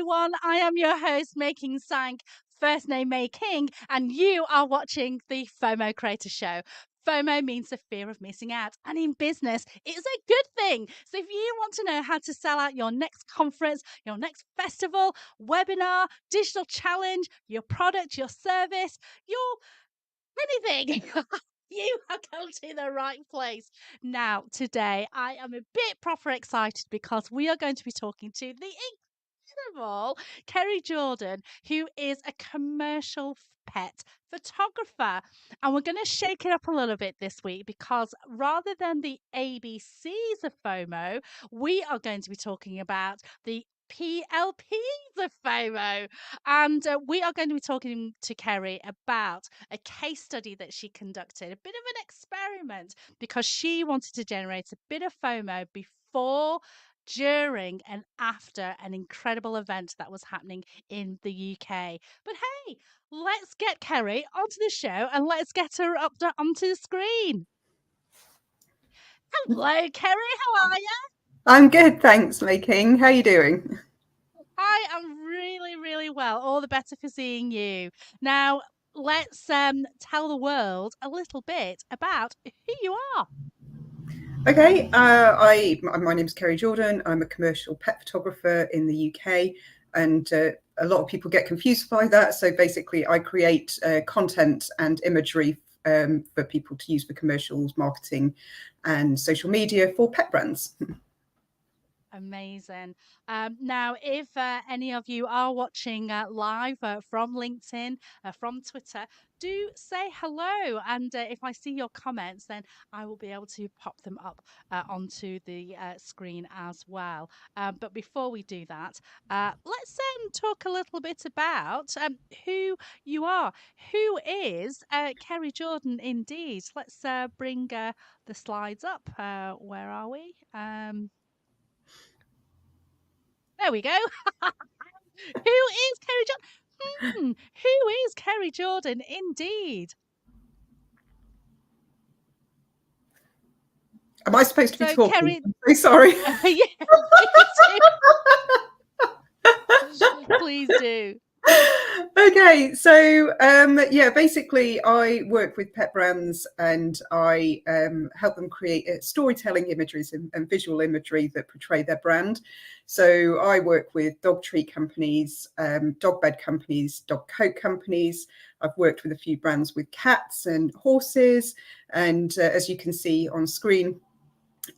everyone. I am your host, Making Sank, first name Making, and you are watching the FOMO Creator Show. FOMO means the fear of missing out, and in business, it's a good thing. So, if you want to know how to sell out your next conference, your next festival, webinar, digital challenge, your product, your service, your anything, you have come to the right place. Now, today, I am a bit proper excited because we are going to be talking to the incredible Kerry Jordan, who is a commercial pet photographer. And we're going to shake it up a little bit this week because rather than the ABCs of FOMO, we are going to be talking about the PLPs of FOMO. And we are going to be talking to Kerry about a case study that she conducted, a bit of an experiment, because she wanted to generate a bit of FOMO before, during, and after an incredible event that was happening in the UK. But hey, let's get Kerry onto the show and let's get her onto the screen. Hello, Kerry. How are you? I'm good, thanks, Making. How are you doing? I am really, really well. All the better for seeing you. Now, let's tell the world a little bit about who you are. Okay, my name's Kerry Jordan. I'm a commercial pet photographer in the UK, and a lot of people get confused by that. So basically, I create content and imagery for people to use for commercials, marketing, and social media for pet brands. Amazing. Now, if any of you are watching live from LinkedIn, from Twitter, do say hello. And if I see your comments, then I will be able to pop them up onto the screen as well. But before we do that, let's talk a little bit about who you are. Who is Kerry Jordan indeed? Let's bring the slides up. Where are we? There we go. Who is Kerry Jordan? Who is Kerry Jordan indeed? Am I supposed to be So, talking? Kerry, I'm so sorry. yeah, please do. Okay, so yeah, basically I work with pet brands and I help them create storytelling imageries and visual imagery that portray their brand. So I work with dog treat companies, dog bed companies, dog coat companies. I've worked with a few brands with cats and horses, and as you can see on screen,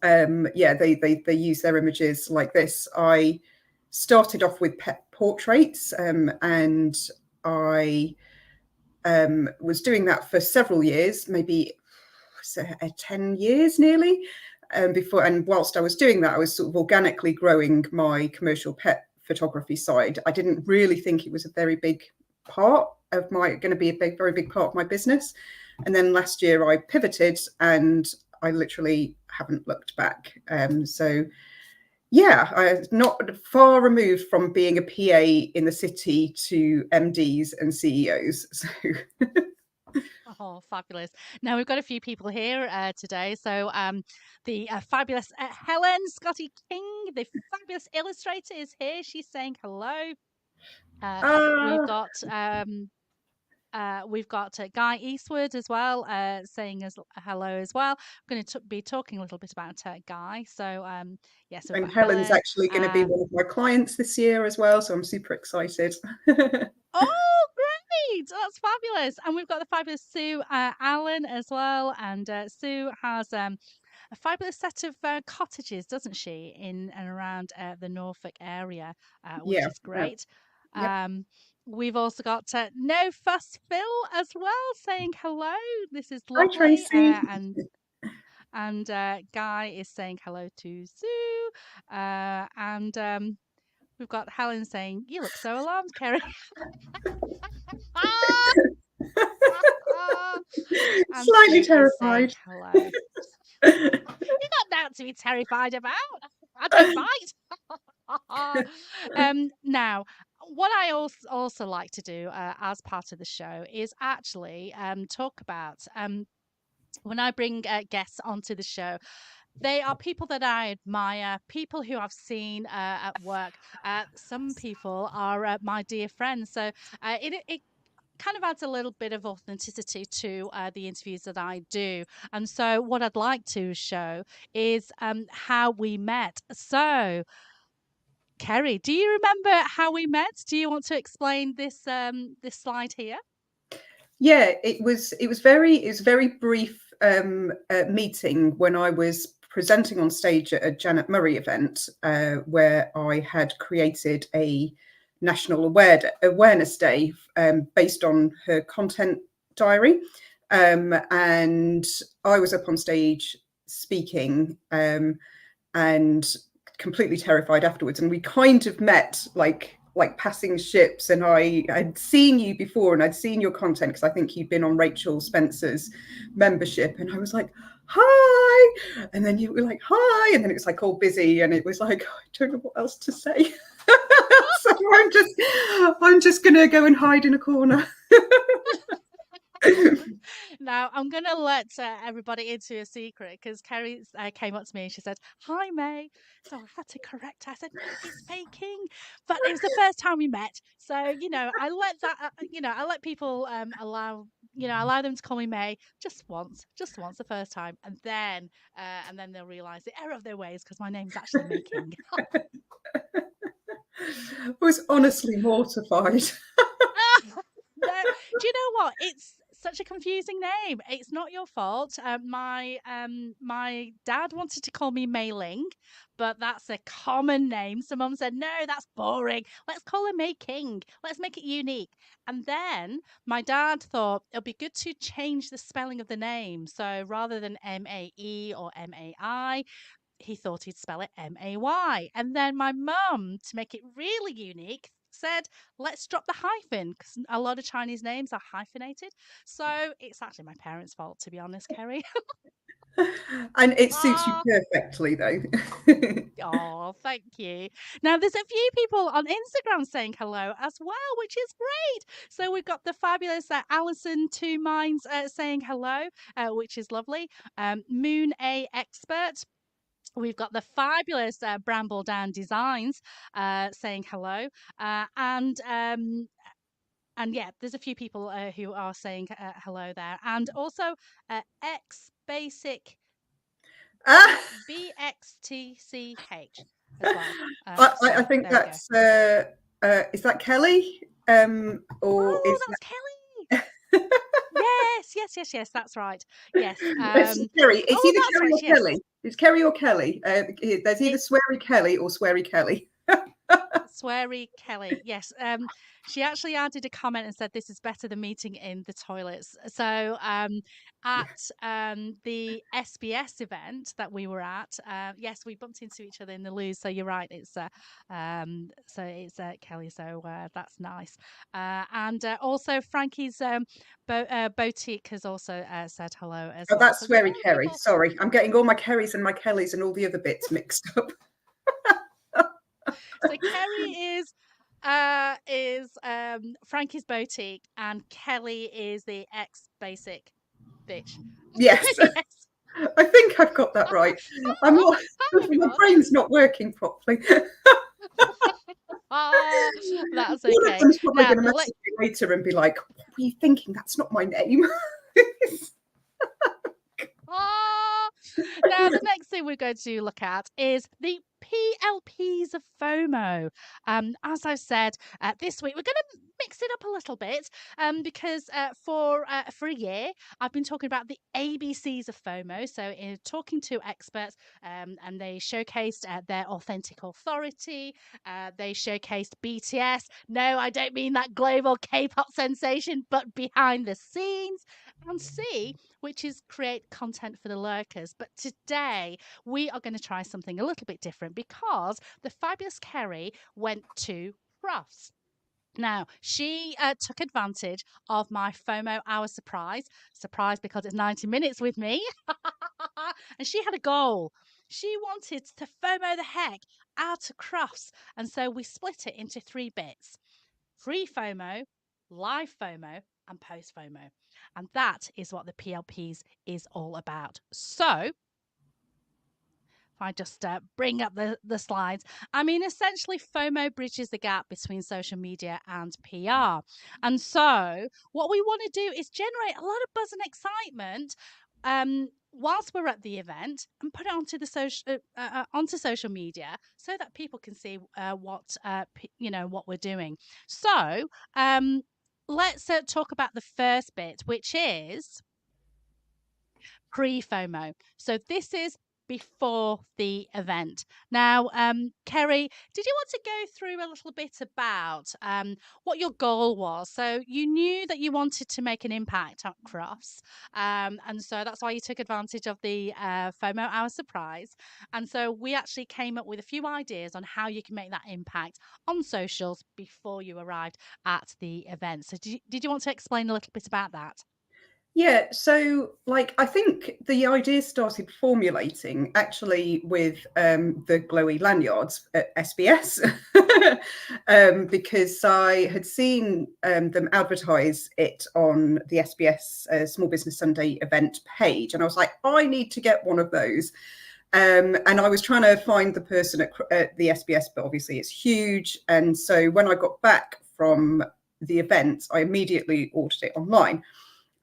yeah, they use their images like this. I started off with pet portraits, and I was doing that for several years, maybe 10 years nearly. Before, and whilst I was doing that, I was sort of organically growing my commercial pet photography side. I didn't really think it was a very big part of going to be a very big part of my business. And then last year I pivoted and I literally haven't looked back. So yeah, I'm not far removed from being a PA in the city to MDs and CEOs. So Oh, fabulous. Now, we've got a few people here today. So, the fabulous Helen Scotty King, the fabulous illustrator, is here. She's saying hello. We've got Guy Eastwood as well, saying as hello as well. I'm going to be talking a little bit about Guy. So, yes, we've and got Helen's Helen. actually going to be one of my clients this year as well, so I'm super excited. Oh, great! That's fabulous. And we've got the fabulous Sue Allen as well. And Sue has a fabulous set of cottages, doesn't she, in and around the Norfolk area, which Yeah, is great. yep. We've also got No Fuss Phil as well, saying hello. This is Hi, lovely. Tracy. And Guy is saying hello to Sue. And we've got Helen saying, "You look so alarmed, Kerry." And Slightly Sue is saying terrified. hello. You've got that to be terrified about. I don't bite. Now, what I also like to do as part of the show is actually talk about when I bring guests onto the show. They are people that I admire, people who I've seen at work. Some people are my dear friends. So it kind of adds a little bit of authenticity to the interviews that I do. And so, what I'd like to show is how we met. So, Kerry, do you remember how we met? Do you want to explain this slide here? Yeah, it was a very brief meeting when I was presenting on stage at a Janet Murray event where I had created a national awareness day based on her content diary, and I was up on stage speaking, and completely terrified afterwards. And we kind of met like passing ships, and I had seen you before and I'd seen your content because I think you'd been on Rachel Spencer's membership, and I was like, hi, and then you were like, hi, and then it was like all busy and it was like, oh, I don't know what else to say. So I'm just gonna go and hide in a corner. Now, I'm going to let everybody into a secret because Kerry came up to me and she said, "Hi, May." So I had to correct her. I said, "No, it's May King." But it was the first time we met. So, I let I let people allow them to call me May just once the first time. And then they'll realize the error of their ways because my name's actually May King. I was honestly mortified. No, do you know what? It's such a confusing name. It's not your fault. My dad wanted to call me Mei Ling, but that's a common name. So mum said, "No, that's boring. Let's call her Mei King. Let's make it unique." And then my dad thought it'll be good to change the spelling of the name. So rather than Mae or Mai, he thought he'd spell it May. And then my mum, to make it really unique, said, let's drop the hyphen because a lot of Chinese names are hyphenated. So it's actually my parents' fault, to be honest, Kerry. And it suits you Ah, perfectly, though. oh, thank you. Now, there's a few people on Instagram saying hello as well, which is great. So we've got the fabulous Alison Two Minds saying hello, which is lovely. Moon A Expert. We've got the fabulous Bramble Down Designs saying hello, and yeah, there's a few people who are saying hello there, and also X Basic Ah, BXTCH as well. I So think there we go. that's is that Kelly? Or Oh, is that's Kelly. that Yes, yes, yes, yes. That's right. Yes. it's Kerry? It's Oh, either that's Kerry right. or Yes. Kelly. It's Kerry or Kelly. There's either It's Sweary Kelly or Sweary Kelly. Sweary Kelly, yes. She actually added a comment and said this is better than meeting in the toilets. So at the SBS event that we were at, yes, we bumped into each other in the loo. So you're right, it's Kelly. So that's nice. And also Frankie's boutique has also said hello as Oh, well. that's So there's a Sweary lot of Kerry. people. Sorry, I'm getting all my Kerrys and my Kellys and all the other bits mixed up. So Kerry is Frankie's boutique and Kelly is the ex basic bitch. Yes, Yes. I think I've got that right. I'm Oh, not. there we My go. brain's not working properly. Oh, that's One of okay. them's probably Now going to the le- message me later and be like, "What were you thinking? That's not my name." oh, now the next thing we're going to look at is the PLPs of FOMO. As I said, this week we're going to mix it up a little bit, because for a year I've been talking about the ABCs of FOMO. So in talking to experts, and they showcased their authentic authority. They showcased BTS. No, I don't mean that global K-pop sensation, but behind the scenes. And C, which is create content for the lurkers. But today we are going to try something a little bit different because the fabulous Kerry went to Crufts. Now, she took advantage of my FOMO hour surprise because it's 90 minutes with me. And she had a goal. She wanted to FOMO the heck out of Crufts. And so we split it into three bits: free FOMO, live FOMO, and post FOMO. And that is what the PLPs is all about. So if I just bring up the slides, I mean, essentially, FOMO bridges the gap between social media and PR. And so, what we want to do is generate a lot of buzz and excitement whilst we're at the event, and put it onto social media so that people can see what we're doing. So, let's talk about the first bit, which is pre-FOMO. So this is before the event. Now, Kerry, did you want to go through a little bit about what your goal was? So you knew that you wanted to make an impact at Crufts, and so that's why you took advantage of the FOMO Hour Surprise. And so we actually came up with a few ideas on how you can make that impact on socials before you arrived at the event. So did you want to explain a little bit about that? Yeah, so like I think the idea started formulating actually with the glowy lanyards at SBS because I had seen them advertise it on the SBS Small Business Sunday event page, and I was like, I need to get one of those. And I was trying to find the person at the SBS, but obviously it's huge. And so when I got back from the event, I immediately ordered it online.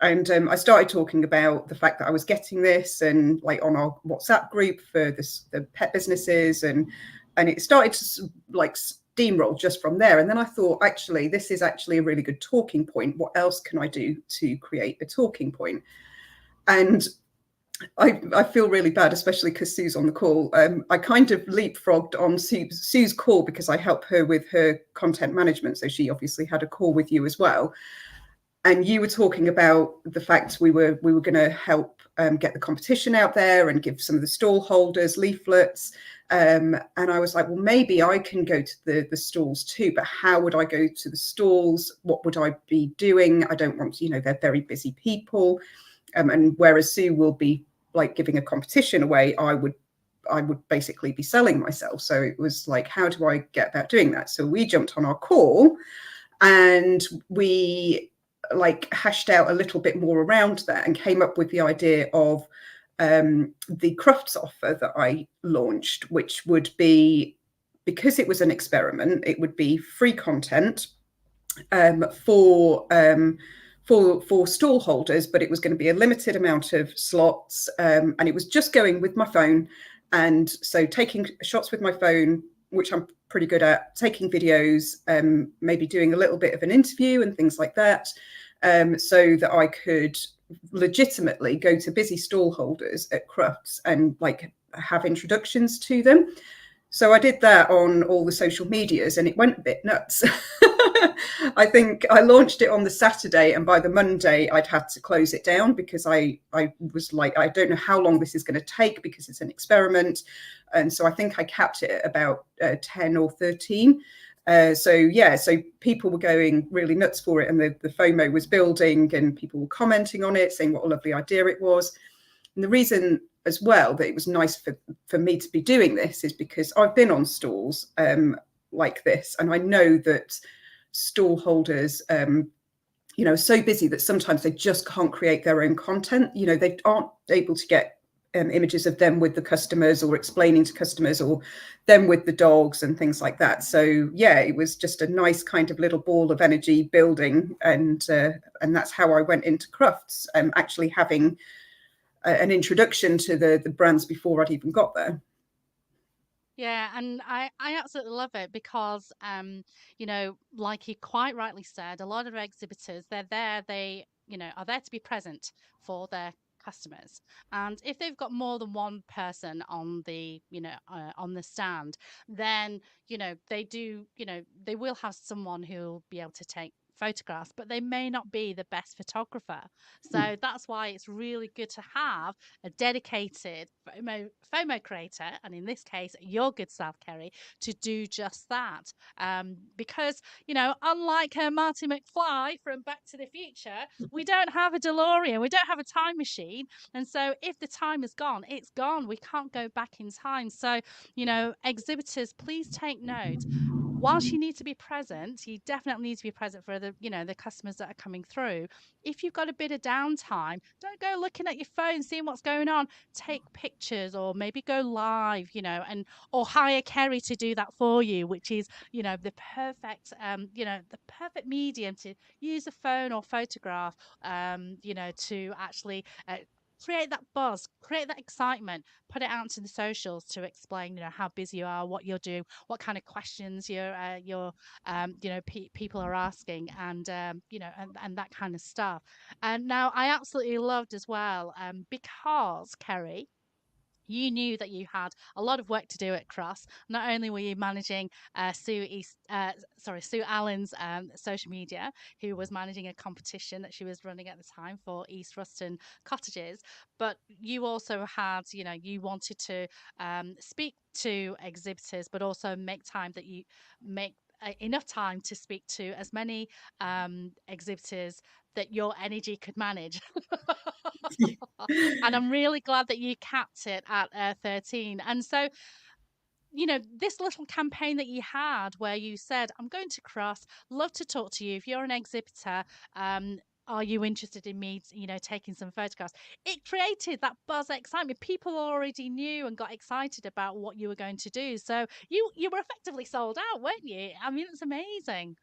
And I started talking about the fact that I was getting this, and like on our WhatsApp group for the pet businesses, and it started to like steamroll just from there. And then I thought, actually, this is actually a really good talking point. What else can I do to create a talking point? And I feel really bad, especially because Sue's on the call. I kind of leapfrogged on Sue's call because I help her with her content management. So she obviously had a call with you as well. And you were talking about the fact we were going to help get the competition out there and give some of the stall holders leaflets. And I was like, well, maybe I can go to the stalls too, but how would I go to the stalls? What would I be doing? I don't want to, they're very busy people. And whereas Sue will be like giving a competition away, I would basically be selling myself. So it was like, how do I get about doing that? So we jumped on our call and we like hashed out a little bit more around that and came up with the idea of the Crufts offer that I launched, which would be, because it was an experiment, it would be free content for stall holders, but it was going to be a limited amount of slots, and it was just going with my phone. And so taking shots with my phone, which I'm pretty good at, taking videos, maybe doing a little bit of an interview and things like that, so that I could legitimately go to busy stall holders at Crufts and like have introductions to them. So I did that on all the social medias and it went a bit nuts. I think I launched it on the Saturday and by the Monday I'd had to close it down because I was like, I don't know how long this is going to take because it's an experiment. And so I think I capped it at about 10 or 13. So people were going really nuts for it, and the FOMO was building and people were commenting on it, saying what a lovely idea it was. And the reason as well that it was nice for me to be doing this is because I've been on stalls like this, and I know that stall holders so busy that sometimes they just can't create their own content. They aren't able to get images of them with the customers or explaining to customers, or them with the dogs and things like that. So yeah, it was just a nice kind of little ball of energy building, and that's how I went into Crufts, actually having an introduction to the brands before I'd even got there. Yeah, and I absolutely love it because like you quite rightly said, a lot of exhibitors, they're there, they, are there to be present for their customers. And if they've got more than one person on the stand, then, they do, they will have someone who'll be able to take photographs, but they may not be the best photographer. So that's why it's really good to have a dedicated FOMO creator, and in this case, your good self, Kerry, to do just that. Because, unlike Marty McFly from Back to the Future, we don't have a DeLorean, we don't have a time machine. And so if the time is gone, it's gone. We can't go back in time. So, exhibitors, please take note. whilst you need to be present, you definitely need to be present for the, the customers that are coming through. If you've got a bit of downtime, don't go looking at your phone, seeing what's going on. Take pictures, or maybe go live, and or hire Kerry to do that for you, which is, the perfect medium to use a phone or photograph, to actually create that buzz, create that excitement, put it out into the socials to explain, how busy you are, what you're doing, what kind of questions people are asking, and and that kind of stuff. And now I absolutely loved as well, because Kerry, you knew that you had a lot of work to do at Crufts. Not only were you managing Sue Allen's social media, who was managing a competition that she was running at the time for East Ruston Cottages, but you also had, you wanted to speak to exhibitors, but also make time that you make enough time to speak to as many exhibitors that your energy could manage. And I'm really glad that you capped it at 13. And so, this little campaign that you had where you said, I'm going to Crufts, love to talk to you. If you're an exhibitor, are you interested in me, taking some photographs? It created that buzz excitement. People already knew and got excited about what you were going to do. So you were effectively sold out, weren't you? I mean, it's amazing.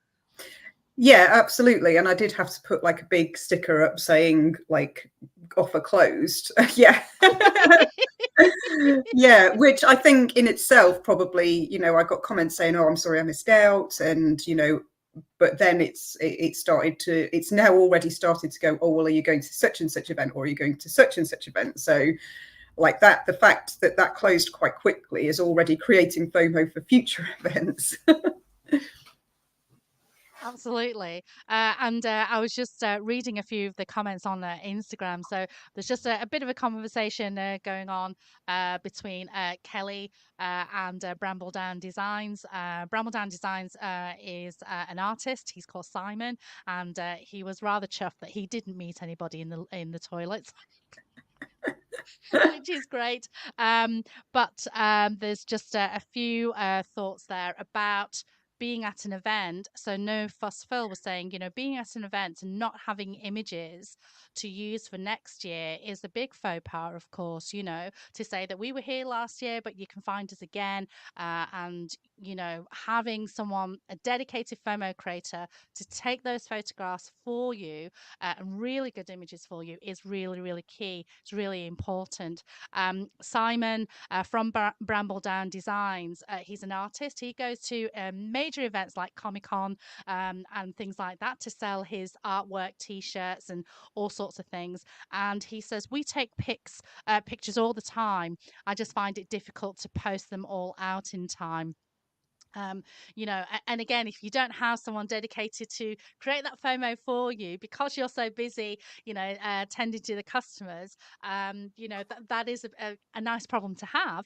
Yeah, absolutely. And I did have to put like a big sticker up saying like offer closed. Yeah. Yeah, which I think in itself probably, I got comments saying, oh, I'm sorry I missed out. And, but then it's now already started to go, oh, well, are you going to such and such event, or are you going to such and such event? So like that, the fact that that closed quite quickly is already creating FOMO for future events. Absolutely. And I was just reading a few of the comments on Instagram. So there's just a bit of a conversation going on between Kelly and Brambledown Designs. Brambledown Designs is an artist. He's called Simon, and he was rather chuffed that he didn't meet anybody in the toilets. Which is great. But there's just a few thoughts there about being at an event. So No Fuss Phil was saying, being at an event and not having images to use for next year is a big faux pas, of course, to say that we were here last year, but you can find us again. And, having someone, a dedicated FOMO creator, to take those photographs for you and really good images for you is really, really key. It's really important. Simon from Brambledown Designs, he's an artist. He goes to major events like Comic-Con and things like that to sell his artwork, t-shirts and all sorts of things. And he says, we take pictures all the time. I just find it difficult to post them all out in time. um and again, if you don't have someone dedicated to create that FOMO for you because you're so busy, tending to the customers, that is a nice problem to have.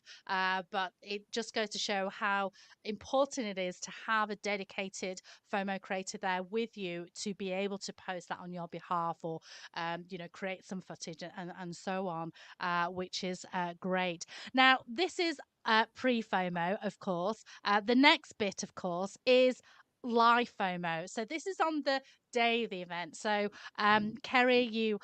But it just goes to show how important it is to have a dedicated FOMO creator there with you to be able to post that on your behalf, or create some footage and so on, which is great. Now, this is pre-FOMO, of course. The next bit, of course, is live FOMO. So this is on the day of the event. So, Kerry, you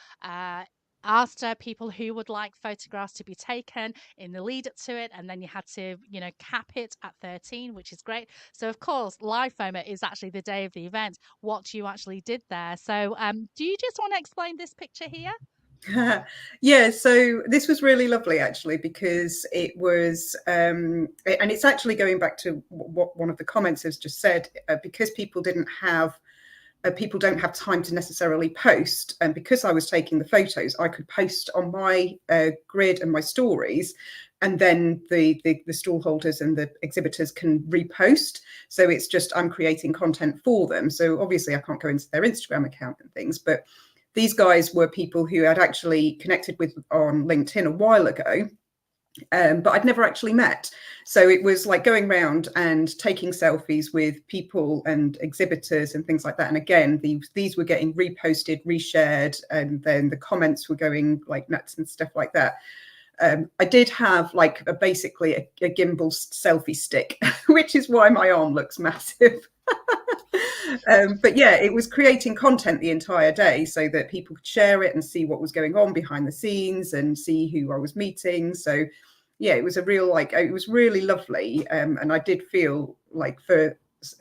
asked people who would like photographs to be taken in the lead up to it, and then you had to, cap it at 13, which is great. So, of course, live FOMO is actually the day of the event, what you actually did there. So, do you just want to explain this picture here? Yeah, so this was really lovely actually, because it was and it's actually going back to what one of the comments has just said, because people don't have time to necessarily post, and because I was taking the photos, I could post on my grid and my stories, and then the stall holders and the exhibitors can repost. So it's just I'm creating content for them. So obviously I can't go into their Instagram account and things, but these guys were people who I'd actually connected with on LinkedIn a while ago, but I'd never actually met. So it was like going around and taking selfies with people and exhibitors and things like that. And again, these were getting reposted, reshared, and then the comments were going like nuts and stuff like that. I did have like basically a gimbal selfie stick, which is why my arm looks massive. But yeah, it was creating content the entire day so that people could share it and see what was going on behind the scenes and see who I was meeting. So yeah, it was a real, like, it was really lovely. And I did feel like, for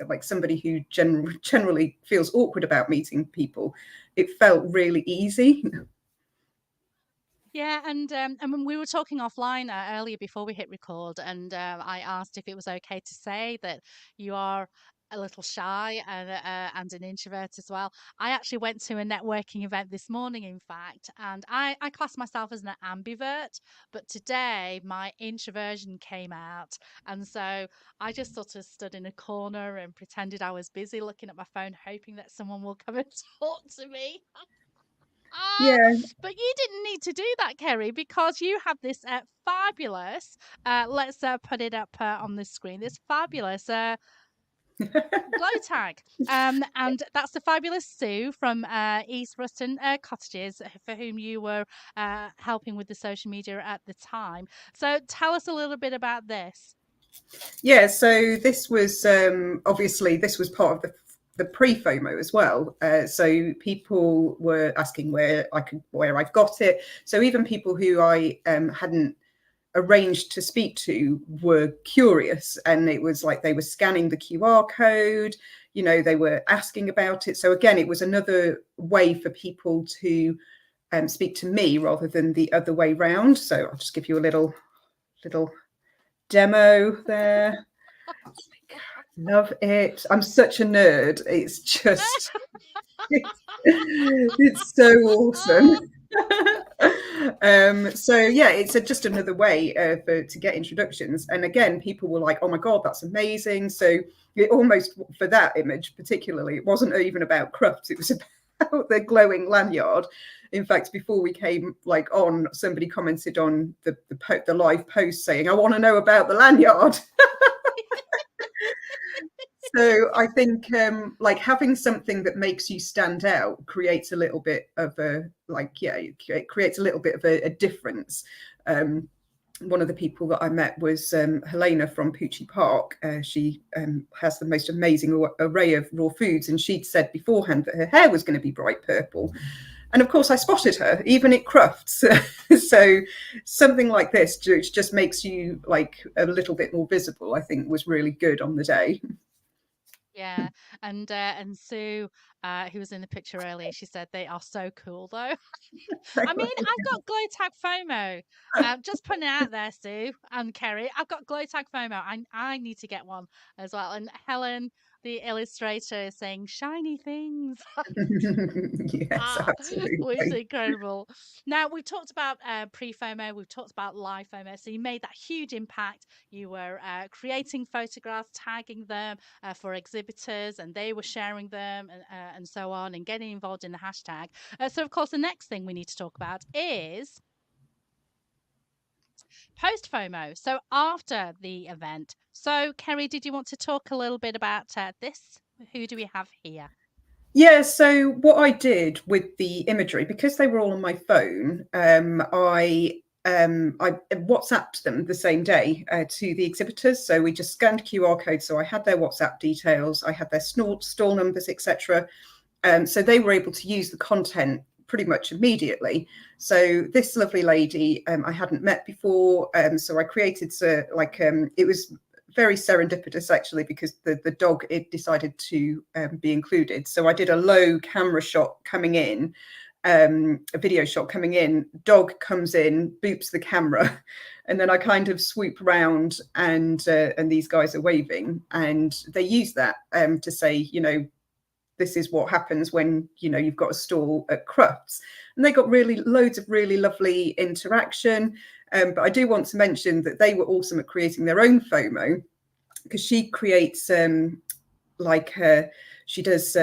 like somebody who generally feels awkward about meeting people, it felt really easy. Yeah, and when we were talking offline earlier before we hit record, and I asked if it was okay to say that you are a little shy and an introvert as well. I actually went to a networking event this morning, in fact, and I class myself as an ambivert, but today my introversion came out, and so I just sort of stood in a corner and pretended I was busy looking at my phone, hoping that someone will come and talk to me. Ah, Yeah. but you didn't need to do that, Kerry, because you have this fabulous, let's put it up on the screen, this fabulous glow tag. And that's the fabulous Sue from East Ruston Cottages, for whom you were helping with the social media at the time. So tell us a little bit about this. Yeah, so this was obviously this was part of the pre-FOMO as well. So people were asking where I've got it. So even people who I hadn't arranged to speak to were curious, and it was like they were scanning the QR code. You know, they were asking about it. So again, it was another way for people to speak to me rather than the other way round. So I'll just give you a little demo there. Love it. I'm such a nerd. It's just, it's so awesome. So yeah, it's just another way to get introductions. And again, people were like, "Oh my god, that's amazing!" So it almost, for that image particularly, it wasn't even about Crufts. It was about the glowing lanyard. In fact, before we came on, somebody commented on the live post saying, "I want to know about the lanyard." So I think having something that makes you stand out creates a little bit of it creates a little bit of a difference. One of the people that I met was Helena from Poochie Park. She has the most amazing array of raw foods, and she'd said beforehand that her hair was going to be bright purple. And of course, I spotted her, even at Crufts. So something like this, which just makes you like a little bit more visible, I think was really good on the day. Yeah, and Sue, who was in the picture earlier, she said they are so cool though. I mean, I've got glow tag FOMO. Just putting it out there, Sue and Kerry. I've got glow tag FOMO. I need to get one as well. And Helen, the illustrator, is saying shiny things. Yes, Ah, which is absolutely. incredible. Now, we've talked about pre-FOMO, we've talked about live FOMO. So you made that huge impact. You were creating photographs, tagging them for exhibitors, and they were sharing them and so on, and getting involved in the hashtag. So, of course, the next thing we need to talk about is post FOMO. So, after the event. So, Kerry, did you want to talk a little bit about this? Who do we have here? Yeah, so what I did with the imagery, because they were all on my phone, I WhatsApped them the same day to the exhibitors. So we just scanned QR code. So I had their WhatsApp details, I had their stall numbers, etc. So they were able to use the content pretty much immediately. So this lovely lady I hadn't met before. So I created it was very serendipitous actually, because the dog, it decided to be included. So I did a low camera shot coming in, a video shot coming in, dog comes in, boops the camera, and then I kind of swoop around, and these guys are waving, and they use that to say, you know, this is what happens when, you know, you've got a stall at Crufts. And they got loads of really lovely interaction. But I do want to mention that they were awesome at creating their own FOMO, because she creates she does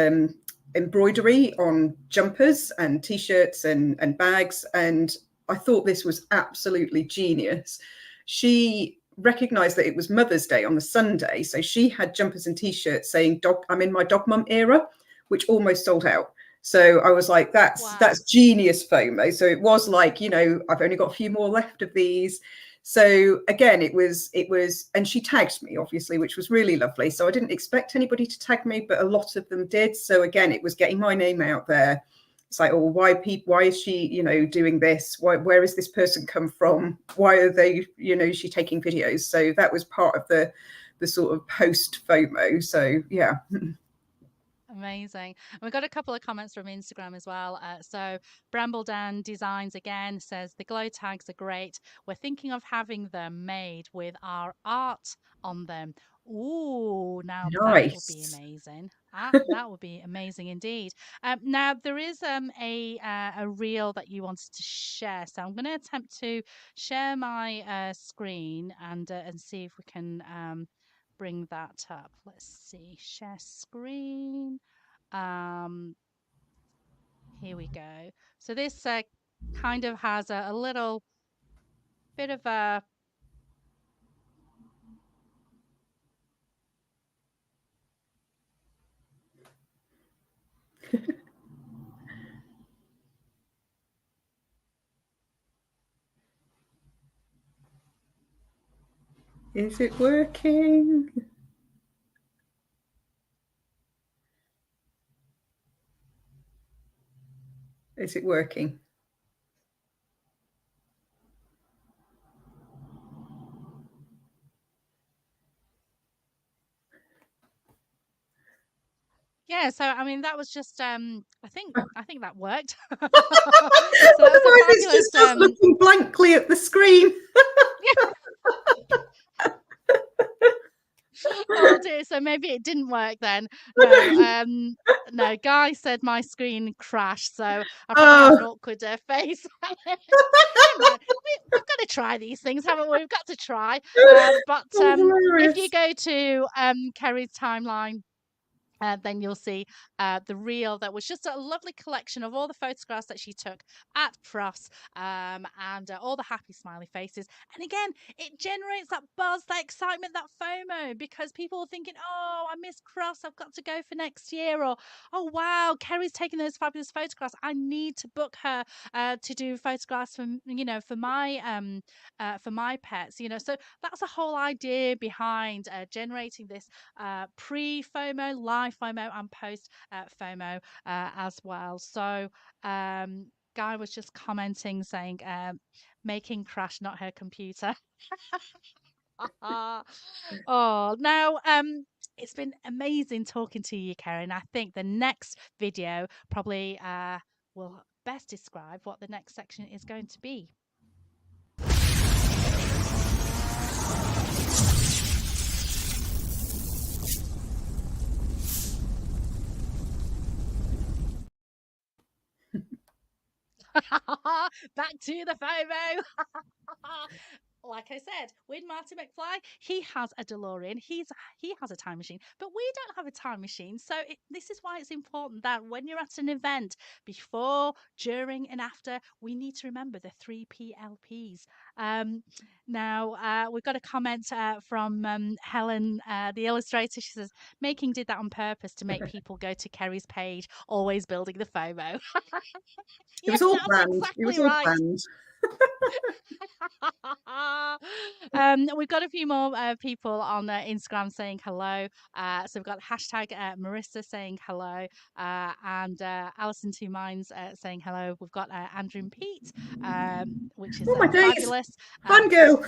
embroidery on jumpers and t-shirts and bags. And I thought this was absolutely genius. She recognized that it was Mother's Day on the Sunday. So she had jumpers and t-shirts saying, I'm in my dog mum era, which almost sold out. So I was like, Wow. that's genius FOMO. So it was like, I've only got a few more left of these. So again, it was, and she tagged me obviously, which was really lovely. So I didn't expect anybody to tag me, but a lot of them did. So again, it was getting my name out there. It's like, oh, why is she, doing this? Where is this person come from? Why are they, is she taking videos? So that was part of the sort of post FOMO. So yeah. Amazing. And we've got a couple of comments from Instagram as well. So Brambledown Designs again says the glow tags are great. We're thinking of having them made with our art on them. Ooh, now that would be Nice. amazing. That would be amazing indeed. Now there is a reel that you wanted to share, so I'm going to attempt to share my screen and see if we can bring that up. Let's see, share screen. Um, Here we go. So this kind of has a little bit of a Is it working? Is it working? yeah. So I mean, that was just I think that worked. So that was a Otherwise, it's fabulous just us looking blankly at the screen. Oh dear, so maybe it didn't work then. No, no. Guy said my screen crashed, so I probably have an Oh, awkward face. Never mind. We've got to try these things, haven't we? We've got to try. But oh, if you hilarious. go to Kerry's timeline, then you'll see the reel that was just a lovely collection of all the photographs that she took at Crufts, and all the happy smiley faces. And again, it generates that buzz, that excitement, that FOMO, because people are thinking, oh, I miss Crufts, I've got to go for next year, or oh wow, Kerry's taking those fabulous photographs, I need to book her to do photographs for my pets. So that's the whole idea behind generating this pre-FOMO, live FOMO, and post FOMO as well. So, Guy was just commenting saying, making crash, not her computer. Oh, now, it's been amazing talking to you, Karen. I think the next video probably will best describe what the next section is going to be. Back to the FOMO. Like I said, with Marty McFly, he has a DeLorean. He has a time machine, but we don't have a time machine. So this is why it's important that when you're at an event, before, during, and after, we need to remember the 3 PLPs. Now, we've got a comment from Helen, the illustrator. She says, "Making did that on purpose to make people go to Kerry's page, always building the FOMO." It Yes, was all that's planned. It was exactly all right. planned. We've got a few more people on Instagram saying hello. So we've got hashtag Marissa saying hello, and Alison Two Minds saying hello. We've got Andrew and Pete, which is Oh my days. fabulous. Fun girl.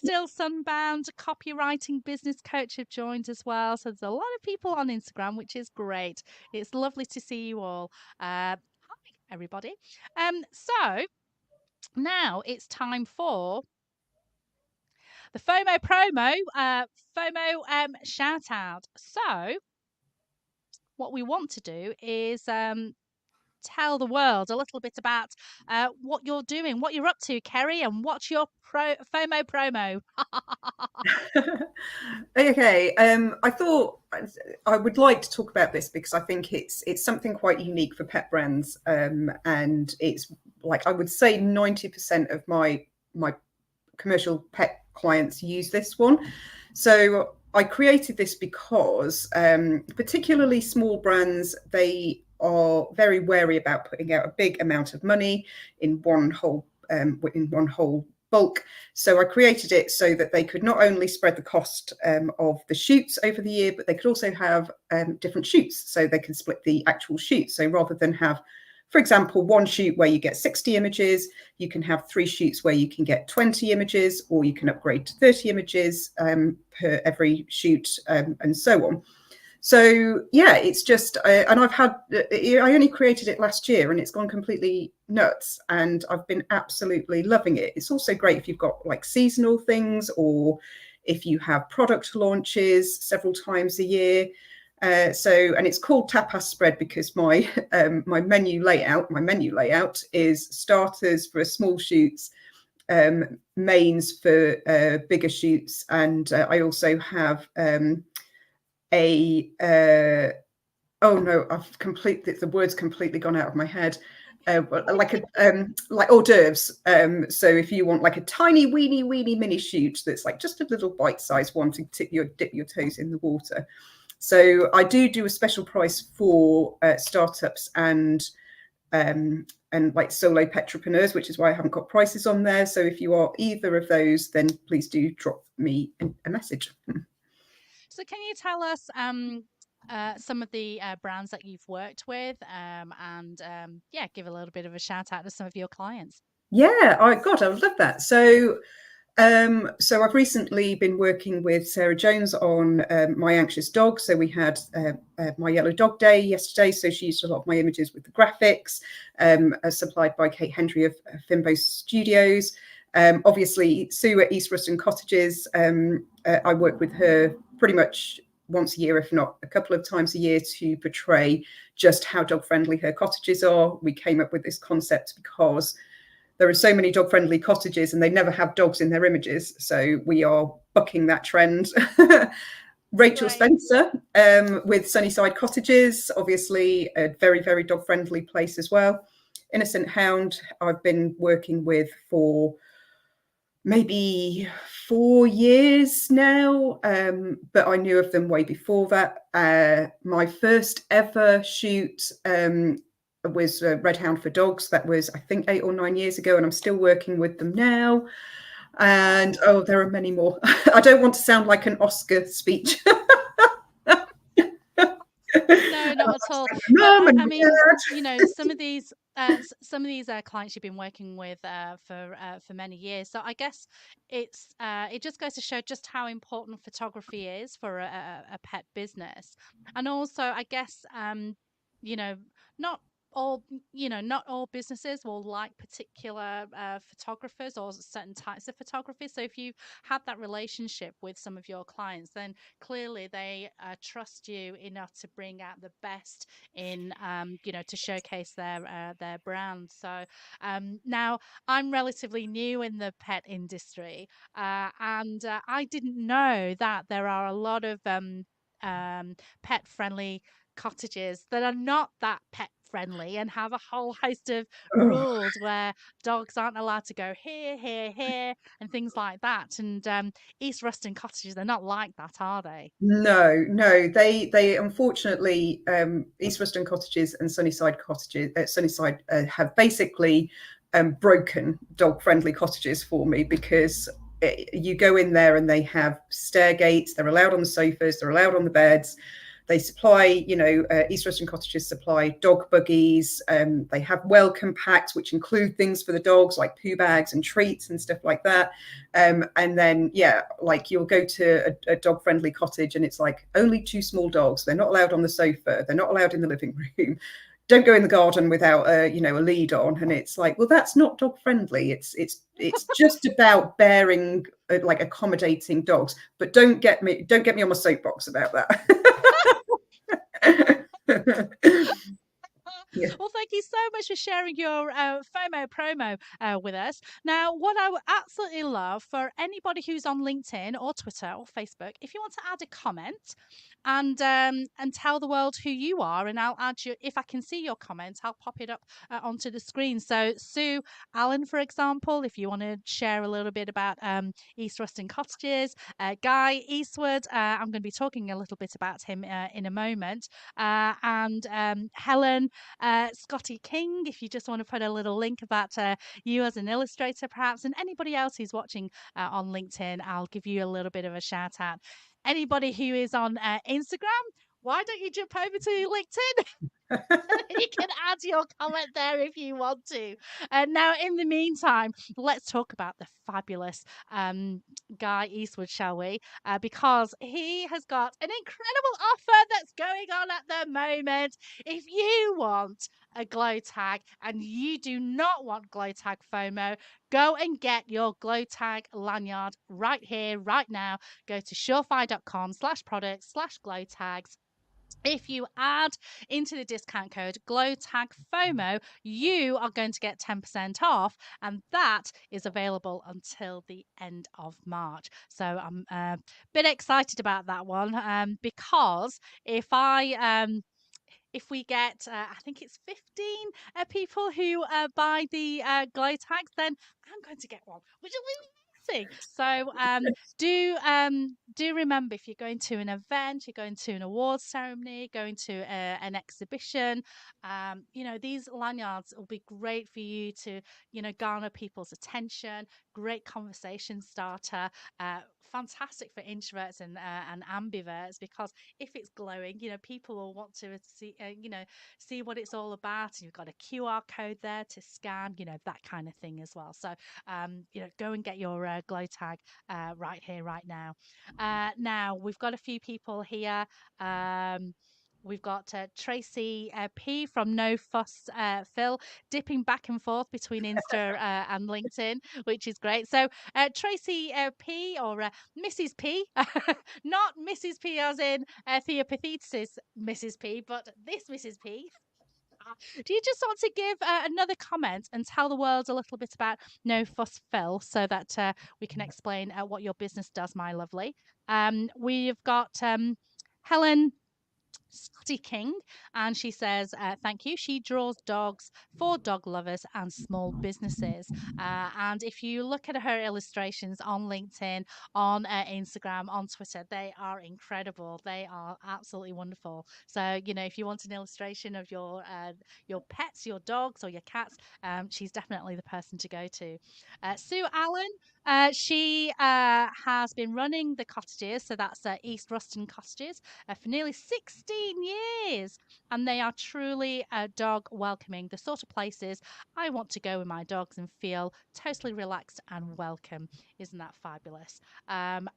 Still Sunbound, copywriting business coach have joined as well. So there's a lot of people on Instagram, which is great. It's lovely to see you all. Hi, everybody. So now it's time for the FOMO promo, FOMO shout out. So what we want to do is tell the world a little bit about what you're doing, what you're up to, Kerry, and what's your FOMO promo. Okay, I thought I would like to talk about this because I think it's something quite unique for pet brands, and it's like I would say 90% of my commercial pet clients use this one. So I created this because, particularly small brands, they are very wary about putting out a big amount of money in one whole bulk. So I created it so that they could not only spread the cost of the shoots over the year, but they could also have different shoots, so they can split the actual shoots. So rather than have, for example, one shoot where you get 60 images, you can have 3 shoots where you can get 20 images, or you can upgrade to 30 images per every shoot, and so on. So yeah, it's just, and I only created it last year and it's gone completely nuts and I've been absolutely loving it. It's also great if you've got like seasonal things, or if you have product launches several times a year. And it's called tapas spread because my menu layout is starters for small shoots, mains for bigger shoots, and I also have a oh no, the word's completely gone out of my head. Like hors d'oeuvres. So if you want like a tiny weeny mini shoot that's like just a little bite-sized one to dip your toes in the water. So I do a special price for startups and like solo petrepreneurs, which is why I haven't got prices on there. So if you are either of those, then please do drop me a message. So can you tell us some of the brands that you've worked with, and yeah, give a little bit of a shout out to some of your clients? Yeah, God, I would love that. So I've recently been working with Sarah Jones on My Anxious Dog. So we had My Yellow Dog Day yesterday. So she used a lot of my images with the graphics, supplied by Kate Hendry of Fimbo Studios. Obviously, Sue at East Ruston Cottages, I work with her pretty much once a year, if not a couple of times a year, to portray just how dog friendly her cottages are. We came up with this concept because there are so many dog friendly cottages and they never have dogs in their images. So we are bucking that trend. Rachel Right. Spencer with Sunnyside Cottages, obviously a very dog friendly place as well. Innocent Hound, I've been working with for maybe 4 years now, but I knew of them way before that. My first ever shoot was Red Hound for Dogs. That was, I think, 8 or 9 years ago, and I'm still working with them now. And there are many more. I don't want to sound like an Oscar speech. No, not at all. But I mean, you know, some of these clients you've been working with for many years. So I guess it just goes to show just how important photography is for a pet business, and also I guess you know, not all not all businesses will like particular photographers or certain types of photography. So if you had that relationship with some of your clients, then clearly they trust you enough to bring out the best in to showcase their brand. So now I'm relatively new in the pet industry, and I didn't know that there are a lot of pet friendly cottages that are not that pet friendly and have a whole host of Oh, rules where dogs aren't allowed to go here, and things like that. And East Ruston cottages, they're not like that, are they? no, they unfortunately, East Ruston Cottages and Sunnyside have basically broken dog friendly cottages for me, because you go in there and they have stair gates. They're allowed on the sofas. They're allowed on the beds. They supply, East Ruston Cottages supply dog buggies. They have welcome packs, which include things for the dogs like poo bags and treats and stuff like that. And then, yeah, like you'll go to a dog friendly cottage and it's like only 2 small dogs. They're not allowed on the sofa. They're not allowed in the living room. Don't go in the garden without a lead on. And it's like, well, that's not dog friendly. It's just about bearing, like accommodating dogs. But don't get me on my soapbox about that. Yeah. Well, thank you so much for sharing your FOMO promo with us. Now, what I would absolutely love for anybody who's on LinkedIn or Twitter or Facebook, if you want to add a comment, and tell the world who you are. And I'll add you, if I can see your comments, I'll pop it up onto the screen. So Sue Allen, for example, if you want to share a little bit about East Ruston Cottages, Guy Eastwood, I'm going to be talking a little bit about him in a moment, and Helen, Scotty King, if you just want to put a little link about you as an illustrator, perhaps, and anybody else who's watching on LinkedIn, I'll give you a little bit of a shout out. Anybody who is on Instagram, why don't you jump over to LinkedIn? You can add your comment there if you want to. Now, in the meantime, let's talk about the fabulous Guy Eastwood, shall we? Because he has got an incredible offer that's going on at the moment. If you want a glow tag and you do not want glow tag FOMO, go and get your glow tag lanyard right here, right now. Go to surefire.com/products/glow tags. If you add into the discount code GlowTagFOMO, you are going to get 10% off, and that is available until the end of March. So I'm a bit excited about that one because if we get, I think it's 15 people who buy the glow tags, then I'm going to get one, which will be amazing. So do remember, if you're going to an event, you're going to an awards ceremony, going to an exhibition, these lanyards will be great for you to, garner people's attention. Great conversation starter. Fantastic for introverts and ambiverts, because if it's glowing, people will want to see what it's all about. And you've got a QR code there to scan, that kind of thing as well. So, go and get your glow tag right here, right now. Now we've got a few people here. We've got Tracy P from No Fuss Phil, dipping back and forth between Insta and LinkedIn, which is great. So Tracy P, or Mrs. P, not Mrs. P as in Theopathesis Mrs. P, but this Mrs. P. Do you just want to give another comment and tell the world a little bit about No Fuss Phil, so that we can explain what your business does, my lovely? We've got Helen Scotty King, and she says, thank you. She draws dogs for dog lovers and small businesses. And if you look at her illustrations on LinkedIn, on Instagram, on Twitter, they are incredible. They are absolutely wonderful. So, if you want an illustration of your pets, your dogs or your cats, she's definitely the person to go to. Sue Allen, she has been running the cottages, so that's East Ruston Cottages, for nearly 16 years. And they are truly dog welcoming, the sort of places I want to go with my dogs and feel totally relaxed and welcome. Isn't that fabulous? And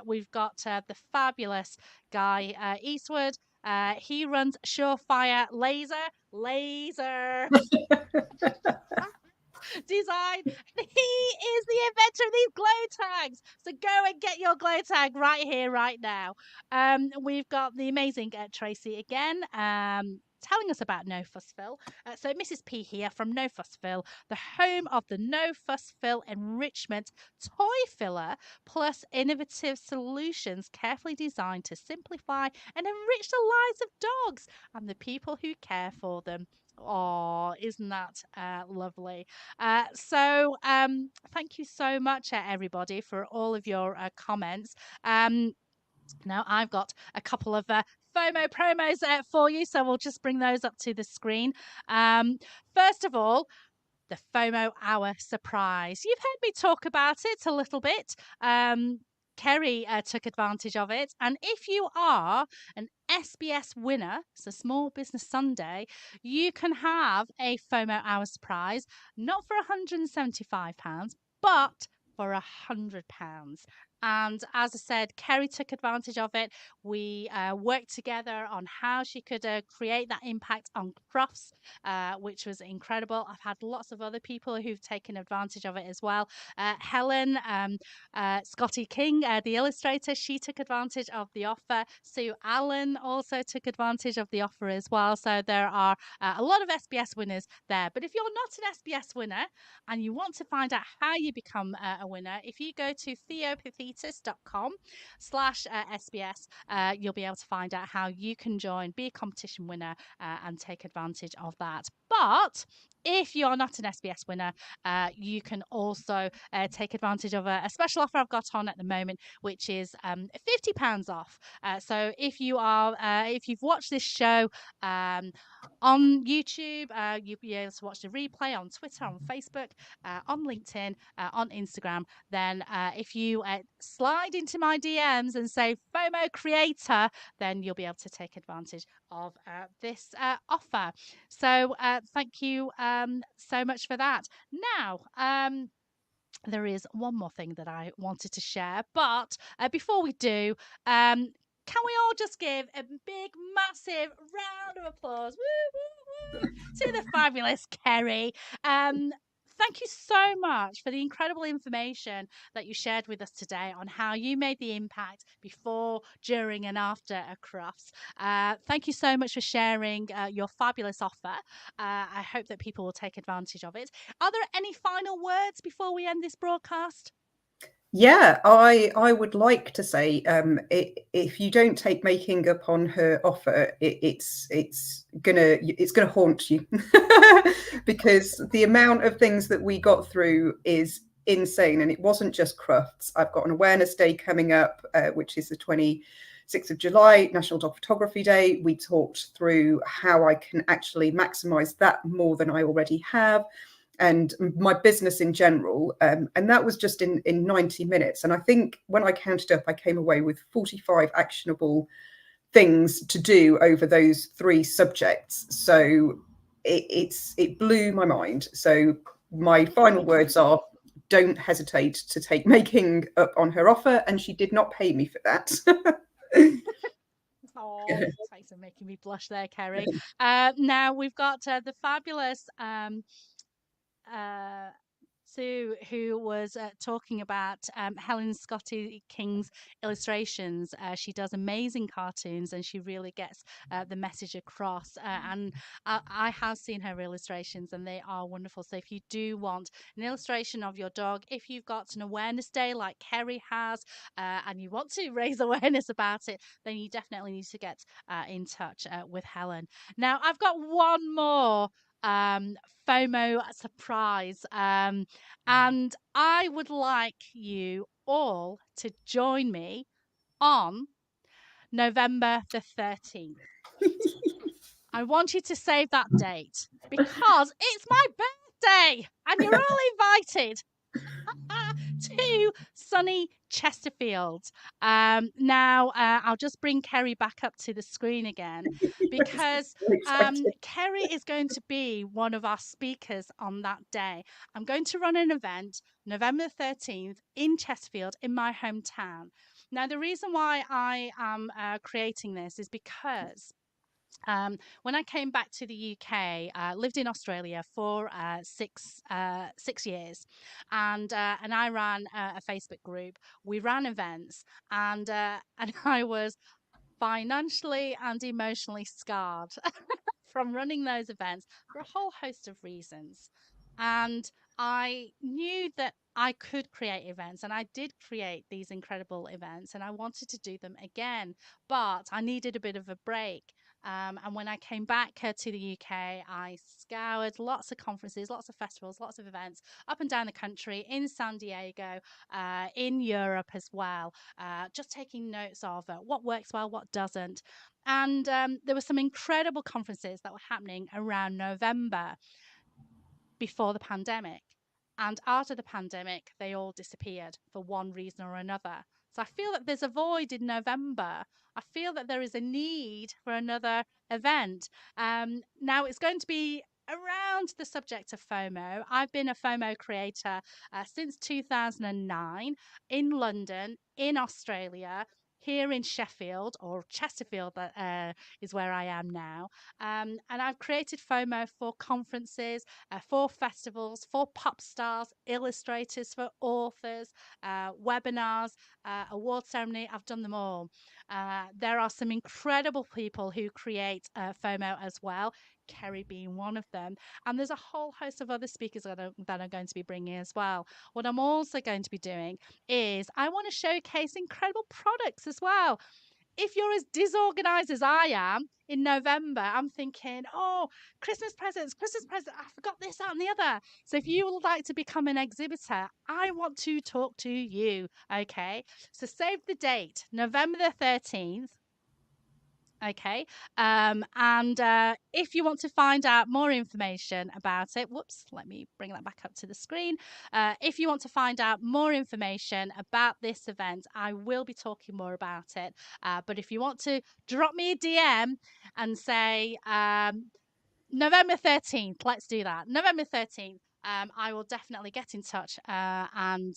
we've got the fabulous Guy Eastwood. He runs Surefire Laser Design. And he is the inventor of these glow tags. So go and get your glow tag right here, right now. We've got the amazing Tracy again. Telling us about No Fuss Fill. So Mrs. P here from No Fuss Fill, the home of the No Fuss Fill Enrichment Toy Filler, plus innovative solutions carefully designed to simplify and enrich the lives of dogs and the people who care for them. Oh, isn't that lovely? Thank you so much, everybody, for all of your comments. Now, I've got a couple of FOMO promos for you, so we'll just bring those up to the screen. First of all, the FOMO Hour surprise. You've heard me talk about it a little bit. Kerry took advantage of it. And if you are an SBS winner, so Small Business Sunday, you can have a FOMO Hour surprise, not for £175, but for £100. And as I said, Kerry took advantage of it. We worked together on how she could create that impact on Crufts, which was incredible. I've had lots of other people who've taken advantage of it as well. Helen, Scotty King, the illustrator, she took advantage of the offer. Sue Allen also took advantage of the offer as well. So there are a lot of SBS winners there. But if you're not an SBS winner and you want to find out how you become a winner, if you go to peters.com/SBS. You'll be able to find out how you can join, be a competition winner, and take advantage of that. But if you're not an SBS winner, you can also take advantage of a special offer I've got on at the moment, which is £50 off. So if you've watched this show on YouTube, you'll be able to watch the replay on Twitter, on Facebook, on LinkedIn, on Instagram. Then if you slide into my DMs and say FOMO creator, then you'll be able to take advantage of this offer. So thank you so much for that. Now, there is one more thing that I wanted to share, but before we do, can we all just give a big, massive round of applause woo, woo, woo, to the fabulous Kerry? Thank you so much for the incredible information that you shared with us today on how you made the impact before, during, and after a Crufts. Thank you so much for sharing your fabulous offer. I hope that people will take advantage of it. Are there any final words before we end this broadcast? Yeah, I would like to say, if you don't take making up on her offer, it's gonna haunt you because the amount of things that we got through is insane, and it wasn't just Crufts. I've got an awareness day coming up, which is the 26th of July, National Dog Photography Day. We talked through how I can actually maximize that more than I already have, and my business in general. And that was just in 90 minutes. And I think when I counted up, I came away with 45 actionable things to do over those 3 subjects. So it blew my mind. So my final words are, don't hesitate to take making up on her offer. And she did not pay me for that. Oh, thanks for making me blush there, Kerry. Now we've got the fabulous Sue, who was talking about Helen Scotty King's illustrations. She does amazing cartoons and she really gets the message across. And I have seen her illustrations and they are wonderful. So if you do want an illustration of your dog, if you've got an awareness day like Kerry has, and you want to raise awareness about it, then you definitely need to get in touch with Helen. Now, I've got one more FOMO surprise. And I would like you all to join me on November the 13th. I want you to save that date because it's my birthday and you're all invited to sunny Chesterfield. Now, I'll just bring Kerry back up to the screen again because Kerry is going to be one of our speakers on that day. I'm going to run an event November 13th in Chesterfield in my hometown. Now, the reason why I am creating this is because when I came back to the UK, I lived in Australia for 6 years, and I ran a Facebook group. We ran events, and and I was financially and emotionally scarred from running those events for a whole host of reasons. And I knew that I could create events, and I did create these incredible events, and I wanted to do them again, but I needed a bit of a break. And when I came back to the UK, I scoured lots of conferences, lots of festivals, lots of events up and down the country, in San Diego, in Europe as well, just taking notes of what works well, what doesn't. And there were some incredible conferences that were happening around November before the pandemic. And after the pandemic, they all disappeared for one reason or another. So I feel that there's a void in November. I feel that there is a need for another event. Now it's going to be around the subject of FOMO. I've been a FOMO creator since 2009 in London, in Australia, here in Sheffield or Chesterfield, that is where I am now. And I've created FOMO for conferences, for festivals, for pop stars, illustrators, for authors, webinars, award ceremony. I've done them all. There are some incredible people who create FOMO as well, Kerry being one of them. And there's a whole host of other speakers that I'm going to be bringing as well. What I'm also going to be doing is I want to showcase incredible products as well. If you're as disorganized as I am in November, I'm thinking, oh, Christmas presents, I forgot this, that, and the other. So if you would like to become an exhibitor, I want to talk to you. Okay. So save the date, November the 13th. Okay. And if you want to find out more information about it, whoops, let me bring that back up to the screen. If you want to find out more information about this event, I will be talking more about it. But if you want to drop me a DM and say, November 13th, let's do that. November 13th. I will definitely get in touch and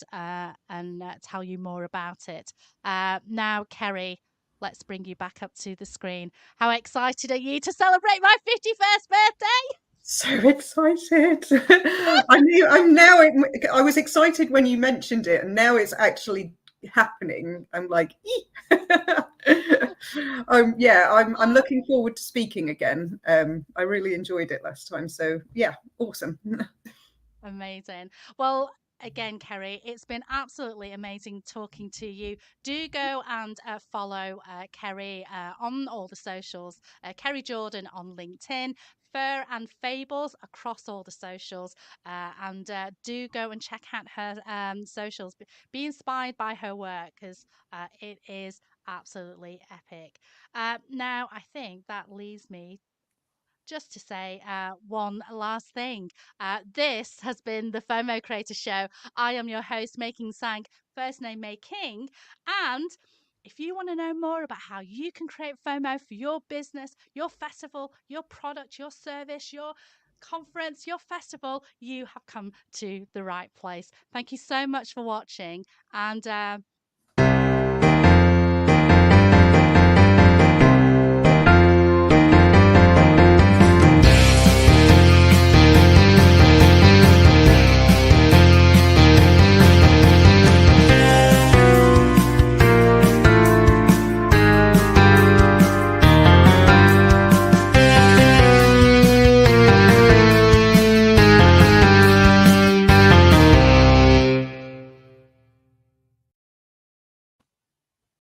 tell you more about it. Now, Kerry, let's bring you back up to the screen. How excited are you to celebrate my 51st birthday? So excited. I was excited when you mentioned it, and now it's actually happening. I'm like, I'm looking forward to speaking again. I really enjoyed it last time. So yeah, awesome. Amazing. Well, again, Kerry, it's been absolutely amazing talking to you. Do go and follow Kerry on all the socials, Kerry Jordan on LinkedIn, Fur and Fables across all the socials, and do go and check out her socials. Be inspired by her work because it is absolutely epic. Now, I think that leaves me just to say one last thing. This has been the FOMO Creator Show. I am your host, Making Sank, first name May King. And if you want to know more about how you can create FOMO for your business, your festival, your product, your service, your conference, your festival, you have come to the right place. Thank you so much for watching. And